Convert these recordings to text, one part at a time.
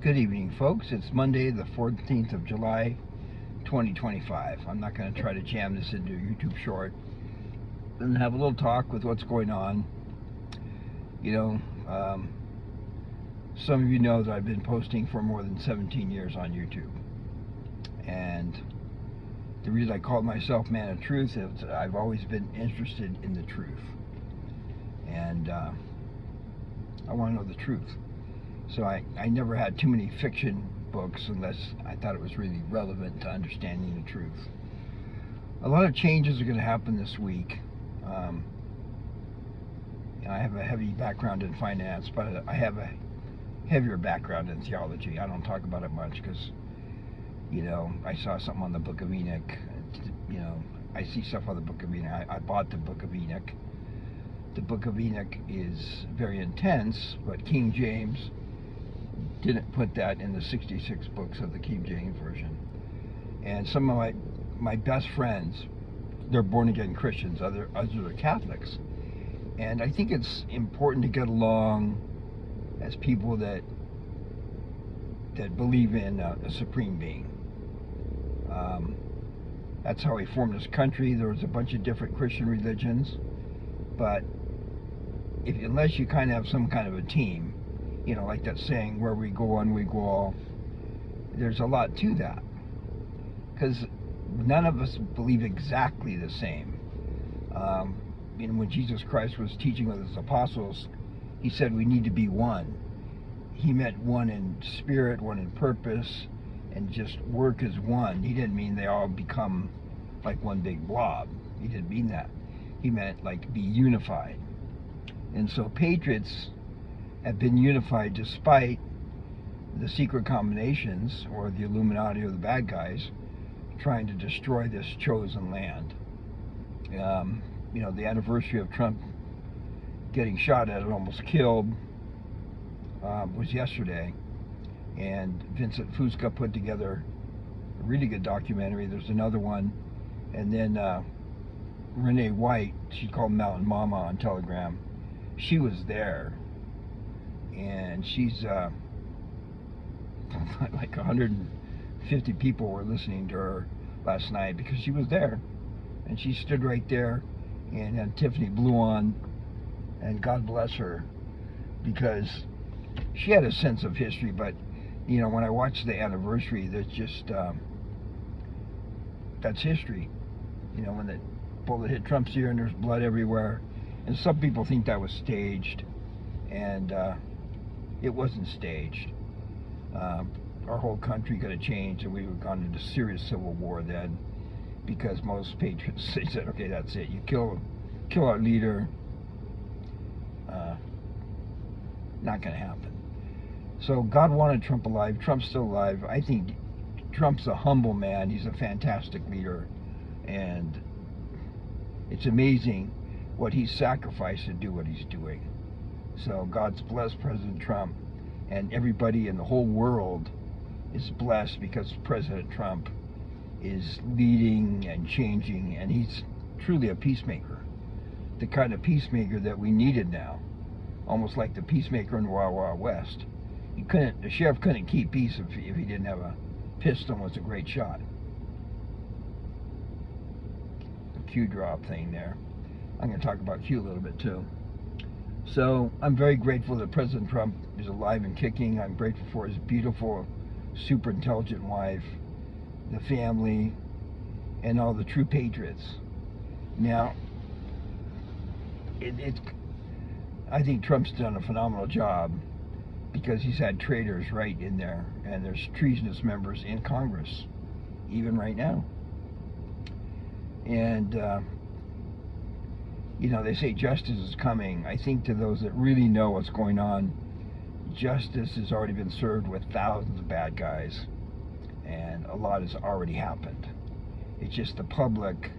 Good evening, folks. It's Monday, the 14th of July, 2025. I'm not going to try to jam this into a YouTube short and have a little talk with what's going on. You know, some of you know that I've been posting for more than 17 years on YouTube. And the reason I call myself Manoftruth is I've always been interested in the truth. And I want to know the truth. So I never had too many fiction books unless I thought it was really relevant to understanding the truth. A lot of changes are going to happen this week. I have a heavy background in finance, but I have a heavier background in theology. I don't talk about it much because, I saw something on the Book of Enoch. I see stuff on the Book of Enoch. I bought the Book of Enoch. The Book of Enoch is very intense, but King James didn't put that in the 66 books of the King James Version. And some of my best friends, they're born-again Christians, others are Catholics. And I think it's important to get along as people that believe in a supreme being. That's how we formed this country. There was a bunch of different Christian religions, but unless you kind of have some kind of a team, like that saying, where we go one, we go all, there's a lot to that. Because none of us believe exactly the same. When Jesus Christ was teaching with his apostles, he said we need to be one. He meant one in spirit, one in purpose, and just work as one. He didn't mean they all become like one big blob. He didn't mean that. He meant like be unified. And so patriots have been unified despite the secret combinations or the Illuminati or the bad guys trying to destroy this chosen land. The anniversary of Trump getting shot at and almost killed was yesterday. And Vincent Fusca put together a really good documentary. There's another one. And then Renee White, she called Mountain Mama on Telegram. She was there, and she's like 150 people were listening to her last night because she was there, and she stood right there, and had Tiffany Blue on, and God bless her, because she had a sense of history. But when I watched the anniversary, there's just that's history. When the bullet hit Trump's ear and there's blood everywhere. And some people think that was staged, and it wasn't staged. Our whole country could have changed, and we would have gone into serious civil war then, because most patriots, they said, okay, that's it. You kill our leader. Not going to happen. So God wanted Trump alive. Trump's still alive. I think Trump's a humble man. He's a fantastic leader, and it's amazing what he's sacrificed to do what he's doing. So God's blessed President Trump, and everybody in the whole world is blessed because President Trump is leading and changing, and he's truly a peacemaker. The kind of peacemaker that we needed now. Almost like the peacemaker in Wild Wild West. The sheriff couldn't keep peace if he didn't have a pistol and was a great shot. The Q drop thing there. I'm going to talk about Q a little bit too. So I'm very grateful that President Trump is alive and kicking. I'm grateful for his beautiful, super intelligent wife, the family, and all the true patriots. Now, I think Trump's done a phenomenal job because he's had traitors right in there, and there's treasonous members in Congress, even right now. And they say justice is coming. I think to those that really know what's going on, justice has already been served with thousands of bad guys, and a lot has already happened. It's just the public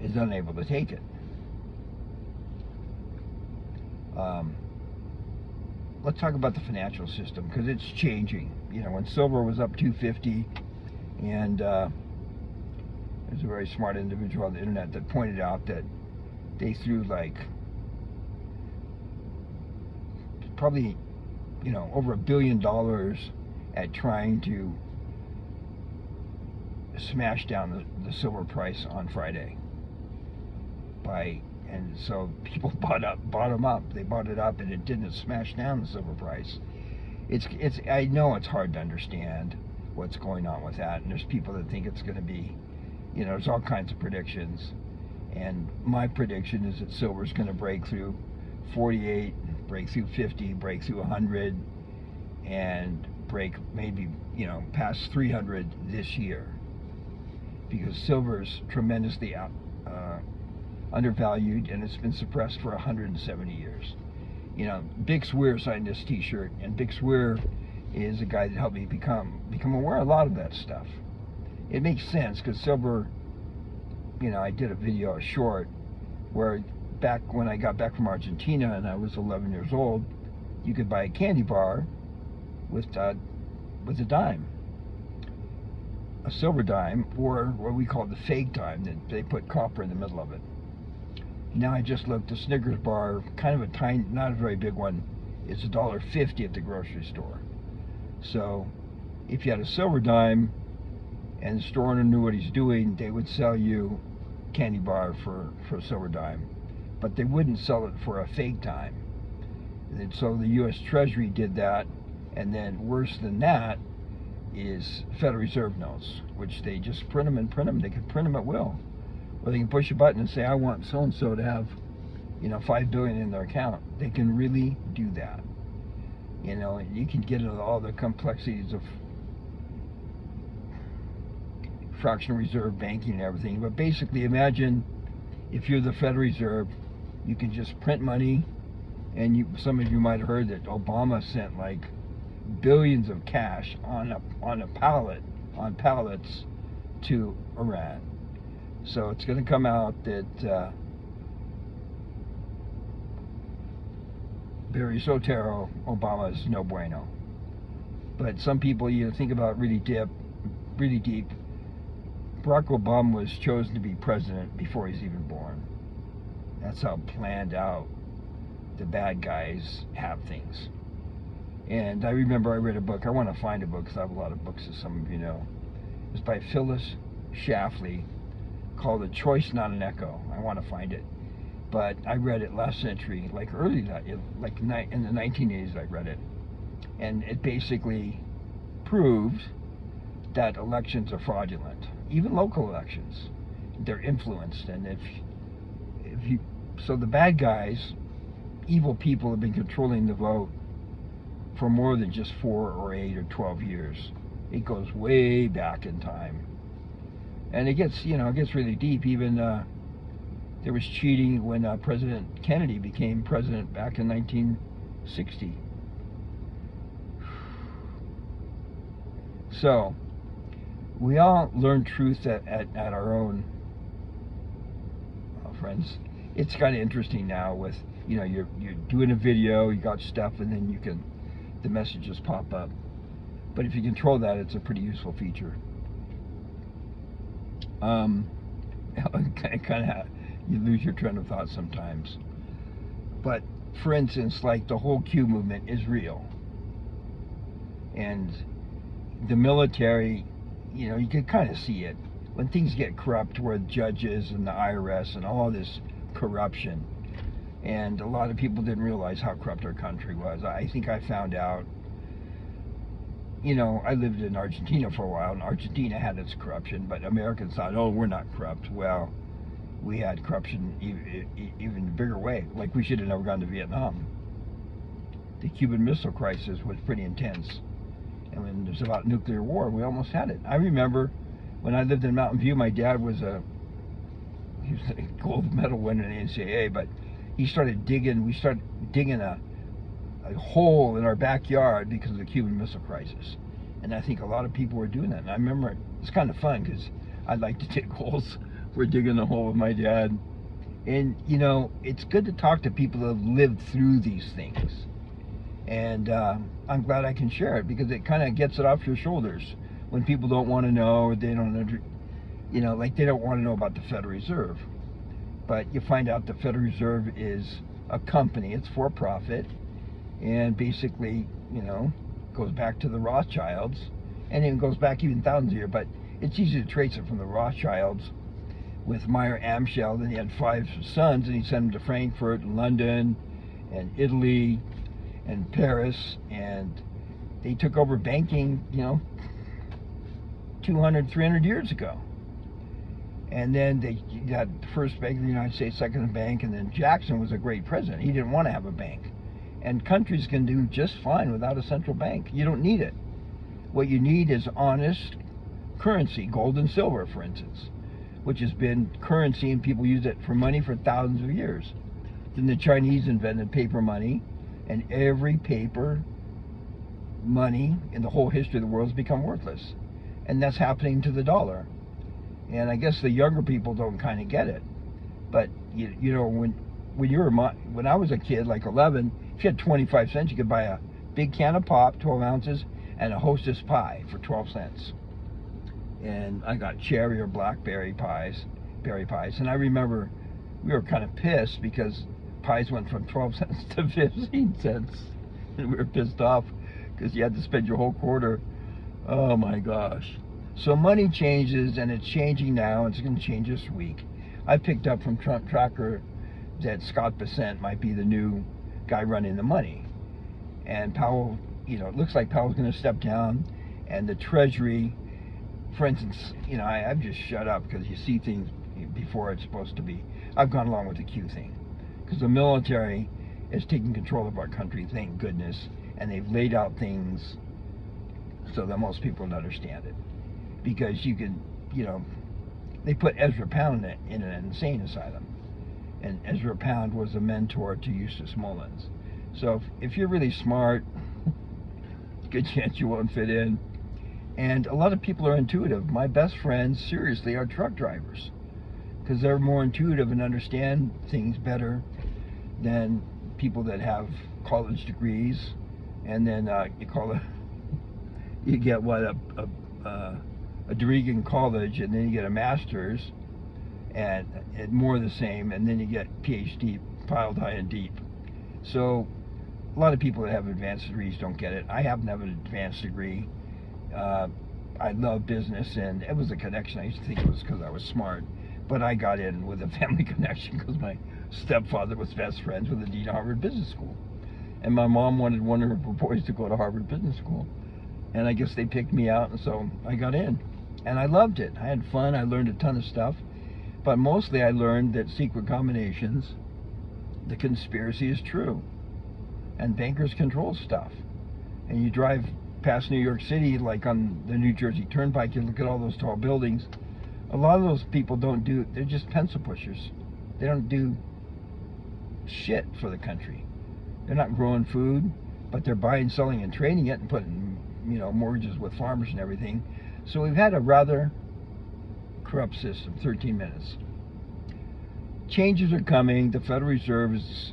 is unable to take it. Let's talk about the financial system, because it's changing. When silver was up 250, and there's a very smart individual on the internet that pointed out that they threw like probably over $1 billion at trying to smash down the silver price on Friday. And so people bought them up. They bought it up, and it didn't smash down the silver price. I know it's hard to understand what's going on with that, and there's people that think it's going to be, there's all kinds of predictions. And my prediction is that silver's going to break through 48, break through 50, break through 100, and break maybe, past 300 this year. Because silver's tremendously undervalued, and it's been suppressed for 170 years. Big Swear signed this t-shirt, and Big Swear is a guy that helped me become aware of a lot of that stuff. It makes sense, because silver, I did a video, a short, where back when I got back from Argentina and I was 11 years old, you could buy a candy bar with a dime. A silver dime, or what we call the fake dime, that they put copper in the middle of it. Now I just looked, the Snickers bar, kind of a tiny, not a very big one, is $1.50 at the grocery store. So if you had a silver dime and the store owner knew what he's doing, they would sell you candy bar for a silver dime, but they wouldn't sell it for a fake dime. And so the U.S. Treasury did that, and then worse than that is Federal Reserve notes, which they just print them and print them. They can print them at will. Or they can push a button and say, I want so-and-so to have, $5 billion in their account. They can really do that. And you can get into all the complexities of fractional reserve banking and everything. But basically, imagine if you're the Federal Reserve, you can just print money, and some of you might have heard that Obama sent like billions of cash on pallets to Iran. So it's going to come out that Barry Soetoro, Obama is no bueno. But some people, think about really deep. Barack Obama was chosen to be president before he's even born. That's how planned out the bad guys have things. And I remember I read a book. I want to find a book because I have a lot of books, as some of you know. It's by Phyllis Schlafly, called A Choice Not an Echo. I want to find it. But I read it last century, like in the 1980s I read it. And it basically proved that elections are fraudulent. Even local elections. They're influenced. And so the bad guys, evil people, have been controlling the vote for more than just 4 or 8 or 12 years. It goes way back in time. And it gets really deep. Even there was cheating when President Kennedy became president back in 1960. So we all learn truth at our own, friends. It's kind of interesting now with, you're doing a video, you got stuff, and then the messages pop up. But if you control that, it's a pretty useful feature. You lose your train of thought sometimes. But for instance, like the whole Q movement is real. And the military, you can kind of see it. When things get corrupt, where judges and the IRS and all this corruption, and a lot of people didn't realize how corrupt our country was. I think I found out, I lived in Argentina for a while, and Argentina had its corruption, but Americans thought, oh, we're not corrupt. Well, we had corruption even in a bigger way. Like, we should have never gone to Vietnam. The Cuban Missile Crisis was pretty intense. And when it was about nuclear war, we almost had it. I remember when I lived in Mountain View, my dad was a gold medal winner in the NCAA, but we started digging a hole in our backyard because of the Cuban Missile Crisis. And I think a lot of people were doing that. And I remember it's kind of fun because I'd like to dig holes. We're digging a hole with my dad. And, it's good to talk to people that have lived through these things. And I'm glad I can share it because it kind of gets it off your shoulders when people don't want to know, or they don't, they don't want to know about the Federal Reserve. But you find out the Federal Reserve is a company, it's for profit, and basically, goes back to the Rothschilds, and it goes back even thousands of years, but it's easy to trace it from the Rothschilds with Meyer Amschel. Then he had 5 sons, and he sent them to Frankfurt and London and Italy and Paris, and they took over banking, 200, 300 years ago. And then they had the first bank in the United States, second bank, and then Jackson was a great president. He didn't want to have a bank. And countries can do just fine without a central bank. You don't need it. What you need is honest currency, gold and silver, for instance, which has been currency, and people use it for money for thousands of years. Then the Chinese invented paper money, and every paper money in the whole history of the world has become worthless. And that's happening to the dollar. And I guess the younger people don't kind of get it. But when I was a kid, like 11, if you had 25 cents, you could buy a big can of pop, 12 ounces, and a Hostess pie for 12 cents. And I got cherry or blackberry pies, berry pies. And I remember we were kind of pissed because pies went from 12 cents to 15 cents. And we were pissed off because you had to spend your whole quarter. Oh my gosh. So money changes, and it's changing now, and it's going to change this week. I picked up from Trump Tracker that Scott Bessent might be the new guy running the money. And Powell, it looks like Powell's going to step down, and the Treasury, for instance, I've just shut up because you see things before it's supposed to be. I've gone along with the Q thing because the military is taking control of our country, thank goodness, and they've laid out things so that most people don't understand it. Because you can, they put Ezra Pound in an insane asylum. And Ezra Pound was a mentor to Eustace Mullins. So if you're really smart, good chance you won't fit in. And a lot of people are intuitive. My best friends, seriously, are truck drivers. Because they're more intuitive and understand things better than people that have college degrees. And then you get a degree in college, and then you get a master's, and more the same, and then you get PhD piled high and deep. So a lot of people that have advanced degrees don't get it. I happen to have an advanced degree. I love business, and it was a connection. I used to think it was because I was smart, but I got in with a family connection because my stepfather was best friends with the dean of Harvard Business School, and my mom wanted one of her boys to go to Harvard Business School, and I guess they picked me out, and so I got in. And I loved it. I had fun. I learned a ton of stuff. But mostly I learned that secret combinations, the conspiracy is true. And bankers control stuff. And you drive past New York City, like on the New Jersey Turnpike, you look at all those tall buildings. A lot of those people they're just pencil pushers. They don't do shit for the country. They're not growing food, but they're buying, selling, and trading it and putting, mortgages with farmers and everything. So we've had a rather corrupt system. 13 minutes. Changes are coming. The Federal Reserve is,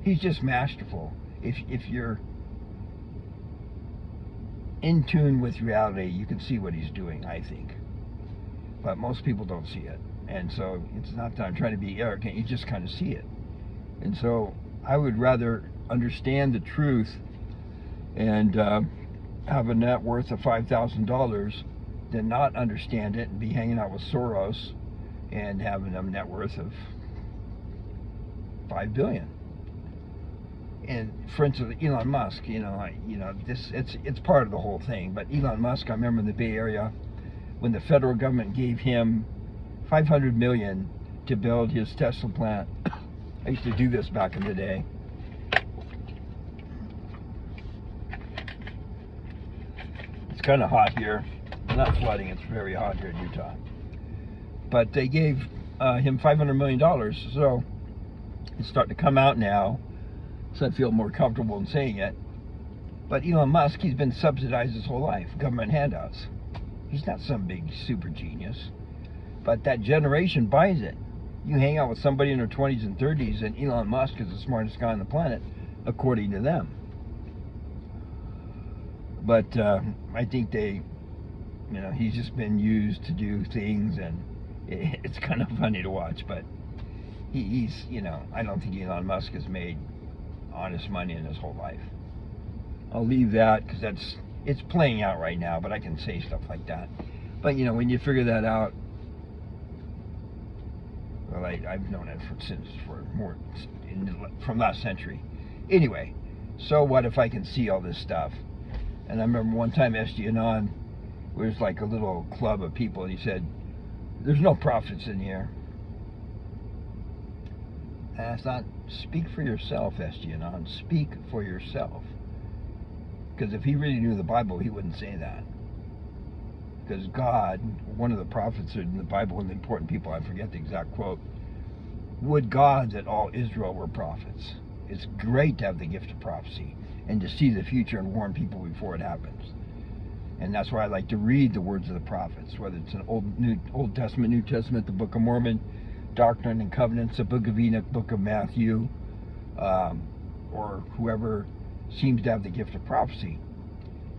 he's just masterful. If you're in tune with reality, you can see what he's doing, I think. But most people don't see it. And so it's not that I'm trying to be arrogant, you just kind of see it. And so I would rather understand the truth and have a net worth of $5,000 than not understand it and be hanging out with Soros and having a net worth of $5 billion. And for instance, Elon Musk, it's part of the whole thing. But Elon Musk, I remember in the Bay Area when the federal government gave him $500 million to build his Tesla plant. I used to do this back in the day. It's kind of hot here. It's not flooding, it's very hot here in Utah. But they gave him $500 million, so it's starting to come out now, so I feel more comfortable in saying it. But Elon Musk, he's been subsidized his whole life, government handouts. He's not some big super genius, but that generation buys it. You hang out with somebody in their 20s and 30s, and Elon Musk is the smartest guy on the planet, according to them. But I think he's just been used to do things, and it's kind of funny to watch. But he's I don't think Elon Musk has made honest money in his whole life. I'll leave that because it's playing out right now, but I can say stuff like that. But when you figure that out, well, I've known it from last century. Anyway, so what if I can see all this stuff? And I remember one time S.G. Anon was like a little club of people, and he said, "There's no prophets in here." And I thought, speak for yourself, S.G. Anon. Speak for yourself. Because if he really knew the Bible, he wouldn't say that. Because God, one of the prophets in the Bible, one of the important people, I forget the exact quote, would God that all Israel were prophets. It's great to have the gift of prophecy and to see the future and warn people before it happens. And that's why I like to read the words of the prophets, whether it's an Old Testament, New Testament, the Book of Mormon, Doctrine and Covenants, the Book of Enoch, Book of Matthew, or whoever seems to have the gift of prophecy.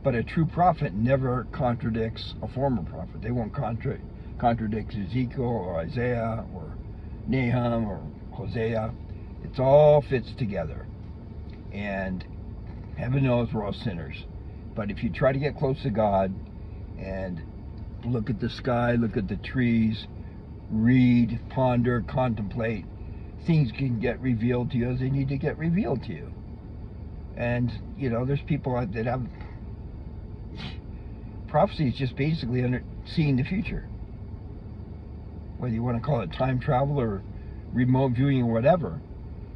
But a true prophet never contradicts a former prophet. They won't contradict Ezekiel or Isaiah or Nahum or Hosea. It all fits together. And heaven knows we're all sinners. But if you try to get close to God and look at the sky, look at the trees, read, ponder, contemplate, things can get revealed to you as they need to get revealed to you. And, there's people that have... Prophecy is just basically seeing the future. Whether you want to call it time travel or remote viewing or whatever,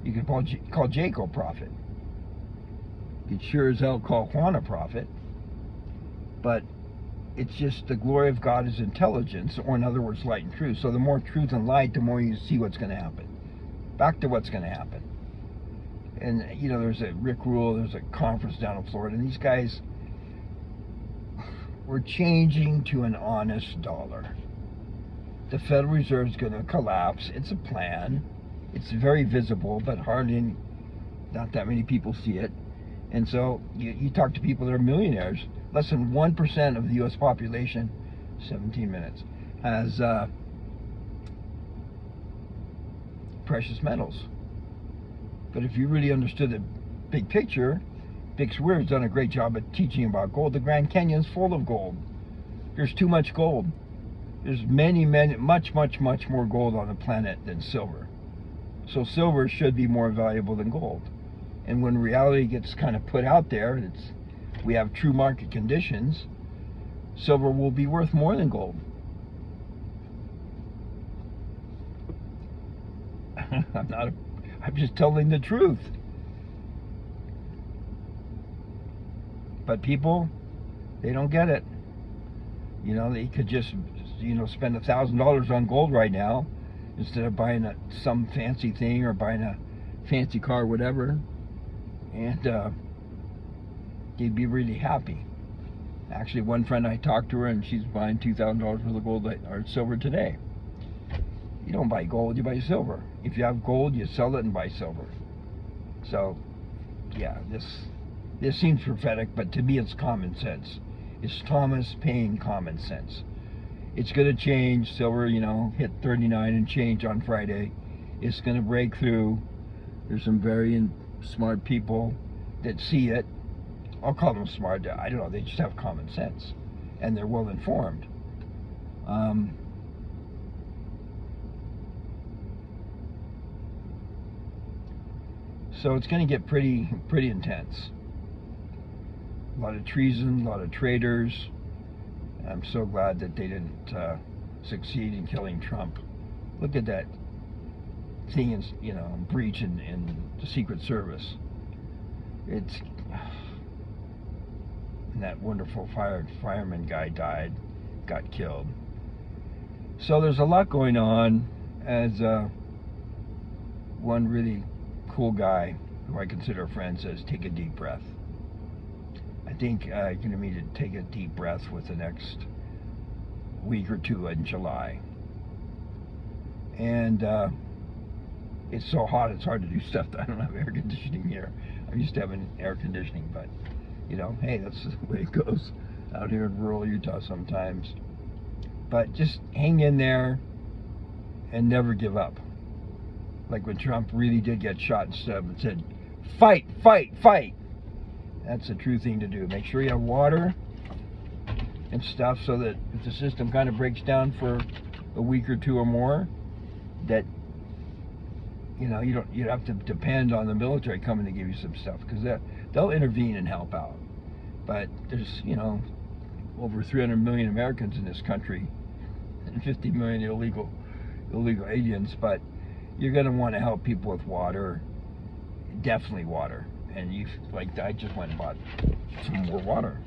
you could call Jake a prophet. You could sure as hell call Juan a prophet. But it's just the glory of God is intelligence, or in other words, light and truth. So the more truth and light, the more you see what's going to happen. Back to what's going to happen. And, there's a Rick Rule, there's a conference down in Florida, and these guys were changing to an honest dollar. The Federal Reserve is going to collapse. It's a plan. It's very visible, but not that many people see it. And so you talk to people that are millionaires, less than 1% of the U.S. population, 17 minutes, has precious metals. But if you really understood the big picture, Dick Swear's done a great job at teaching about gold. The Grand Canyon's full of gold. There's too much gold. There's much more gold on the planet than silver. So silver should be more valuable than gold. And when reality gets kind of put out there, we have true market conditions, silver will be worth more than gold. I'm just telling the truth. But people, they don't get it. They could just, spend $1,000 on gold right now instead of buying some fancy thing or buying a fancy car or whatever. And they'd be really happy. Actually, one friend, I talked to her, and she's buying $2,000 worth of gold or silver today. You don't buy gold, you buy silver. If you have gold, you sell it and buy silver. So, yeah, this seems prophetic, but to me it's common sense. It's Thomas Paine common sense. It's going to change. Silver, hit 39 and change on Friday. It's going to break through. There's some very smart people that see it. I'll call them smart. I don't know. They just have common sense. And they're well informed. So it's going to get pretty intense. A lot of treason, a lot of traitors. I'm so glad that they didn't succeed in killing Trump. Look at that thing, breach in the Secret Service. And that wonderful fireman guy got killed. So there's a lot going on. As one really cool guy who I consider a friend says, take a deep breath. I think you're going to need to take a deep breath with the next week or two in July. And it's so hot, it's hard to do stuff. I don't have air conditioning here. I'm used to having air conditioning, but, hey, that's the way it goes out here in rural Utah sometimes. But just hang in there and never give up. Like when Trump really did get shot and stuff and said, fight, fight, fight. That's the true thing to do. Make sure you have water and stuff so that if the system kind of breaks down for a week or two or more, that you have to depend on the military coming to give you some stuff, because they'll intervene and help out. But there's over 300 million Americans in this country and 50 million illegal aliens. But you're going to want to help people with water, definitely water. And I just went and bought some more water.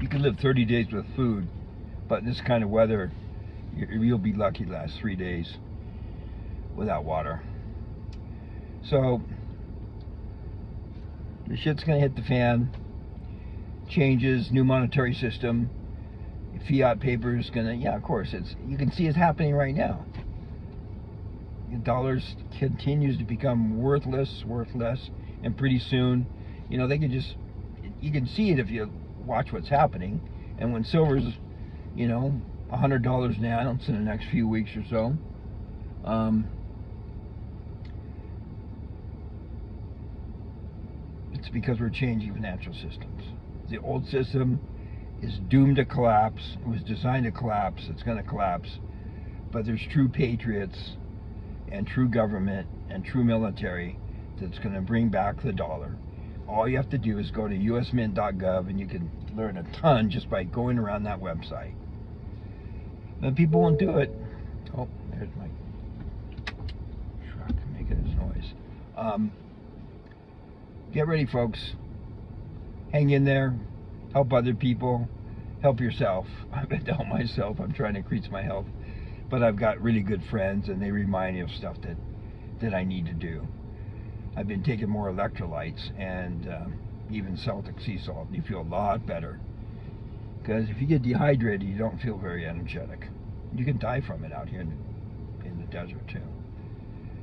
You can live 30 days with food, but in this kind of weather, you'll be lucky to last 3 days without water. So the shit's gonna hit the fan. Changes, new monetary system, fiat paper is gonna, of course, you can see it's happening right now. The dollar continues to become worthless, and pretty soon, they can you can see it if you watch what's happening. And when silver's, $100 an ounce in the next few weeks or so, it's because we're changing financial systems. The old system is doomed to collapse. It was designed to collapse. It's going to collapse. But there's true patriots and true government and true military that's going to bring back the dollar. All you have to do is go to usmint.gov, and you can learn a ton just by going around that website. But people won't do it. Oh, there's my truck making its noise. Get ready, folks. Hang in there. Help other people. Help yourself. I've been to help myself. I'm trying to increase my health. But I've got really good friends, and they remind me of stuff that I need to do. I've been taking more electrolytes and even Celtic sea salt. You feel a lot better. Because if you get dehydrated, you don't feel very energetic. You can die from it out here in the desert too.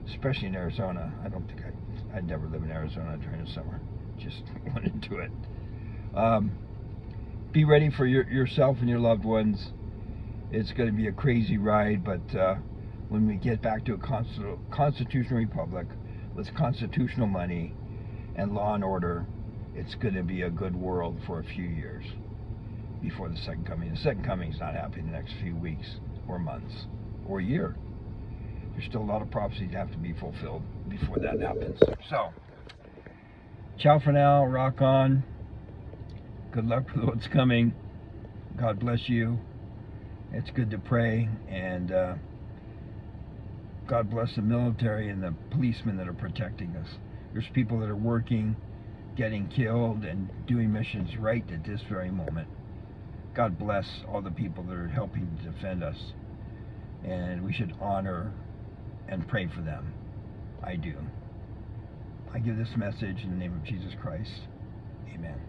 Especially in Arizona. I don't think I'd never live in Arizona during the summer. Just went into it. Be ready for yourself and your loved ones. It's going to be a crazy ride, but when we get back to a constitutional republic with constitutional money and law and order, it's going to be a good world for a few years before the second coming. The second coming is not happening in the next few weeks or months or a year. There's still a lot of prophecies that have to be fulfilled before that happens. So, ciao for now. Rock on. Good luck with what's coming. God bless you. It's good to pray, and God bless the military and the policemen that are protecting us. There's people that are working, getting killed, and doing missions right at this very moment. God bless all the people that are helping to defend us, and we should honor and pray for them. I do. I give this message in the name of Jesus Christ. Amen.